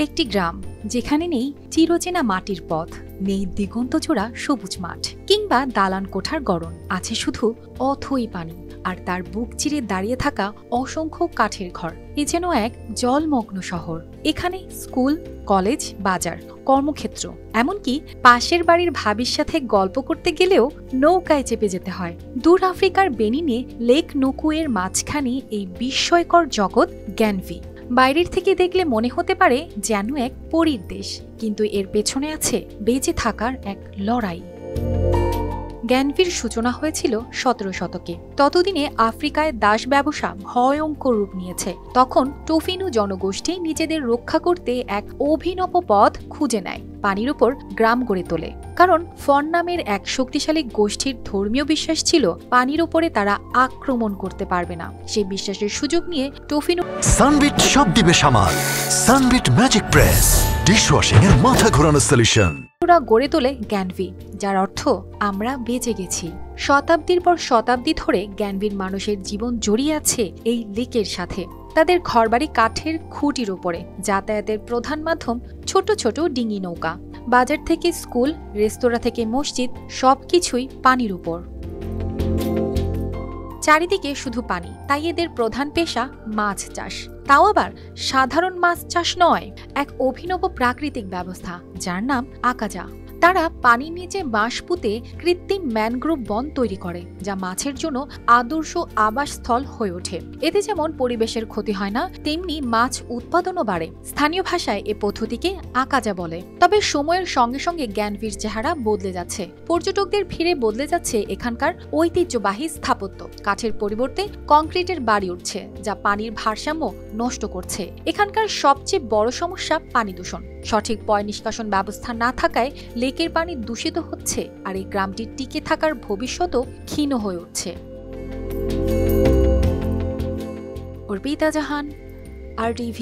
একটি গ্রাম যেখানে নেই চিরচেনা মাটির পথ, নেই দিগন্তজোড়া সবুজ মাঠ কিংবা দালান কোঠার গড়ন, আছে শুধু অথই পানি আর তার বুক চিরে দাঁড়িয়ে থাকা অসংখ্য কাঠের ঘর। এ যেন এক জলমগ্ন শহর। এখানে স্কুল, কলেজ, বাজার, কর্মক্ষেত্র, এমনকি পাশের বাড়ির ভাবির সাথে গল্প করতে গেলেও নৌকায় চেপে যেতে হয়। দূর আফ্রিকার বেনিনে লেক নকুয়ের মাঝখানে এই বিস্ময়কর জগৎ গ্যানভি। বাইরের থেকে দেখলে মনে হতে পারে যেন এক পরীর দেশ, কিন্তু এর পেছনে আছে বেঁচে থাকার এক লড়াই। গ্যানভির সূচনা হয়েছিল 17 শতকে। ততদিনে আফ্রিকায় দাস ব্যবসা ভয়ঙ্কর রূপ নিয়েছে। তখন টোফিনু জনগোষ্ঠী নিজেদের রক্ষা করতে এক অভিনব পথ খুঁজে নেয়, পানির উপর গ্রাম গড়ে তোলে। কারণ ফন নামের এক শক্তিশালী গোষ্ঠীর ধর্মীয় বিশ্বাস ছিল পানির উপরে তারা আক্রমণ করতে পারবে না। সেই বিশ্বাসের সুযোগ নিয়ে টোফিনু সানবিট সব দিবে সামাল। সানবিট ম্যাজিক প্রেস ডিশওয়াশিং এর মাথা ঘোরানো সলিউশন গড়ে তোলে গ্যানভি, যার অর্থ আমরা বেঁচে গেছি। শতাব্দীর পর শতাব্দী ধরে গ্যানভির মানুষের জীবন জড়িয়ে আছে এই লেকের সাথে। তাদের ঘরবাড়ি কাঠের খুঁটির উপরে, যাতায়াতের প্রধান মাধ্যম ছোট ছোট ডিঙি নৌকা। বাজার থেকে স্কুল, রেস্তোরাঁ থেকে মসজিদ, সবকিছুই পানির উপর। চারিদিকে শুধু পানি, তাই এদের প্রধান পেশা মাছ চাষ। তাও আবার সাধারণ মাছ চাষ নয়, এক অভিনব প্রাকৃতিক ব্যবস্থা যার নাম আকাজা। তারা পানির নিচে বাঁশ পুঁতে কৃত্রিম ম্যানগ্রোভ বন তৈরি করে, যা মাছের জন্য আদর্শ আবাসস্থল হয়ে ওঠে। এতে যেমন পরিবেশের ক্ষতি হয় না, তেমনি মাছ উৎপাদনও বাড়ে। স্থানীয় ভাষায় এ পদ্ধতিকে আকাজা বলে। তবে সময়ের সঙ্গে সঙ্গে গ্যানভির চেহারা বদলে যাচ্ছে। পর্যটকদের ভিড়ে বদলে যাচ্ছে এখানকার ঐতিহ্যবাহী স্থাপত্য। কাঠের পরিবর্তে কংক্রিটের বাড়ি উঠছে, যা পানির ভারসাম্য নষ্ট করছে। এখানকার সবচেয়ে বড় সমস্যা পানি দূষণ। সঠিক পয় নিষ্কাশন ব্যবস্থা না থাকায় লেকের পানি দূষিত হচ্ছে, আর এই গ্রামটির টিকে থাকার ভবিষ্যৎও ক্ষীণ হয়ে উঠছে। অর্পিতা জাহান, RTV।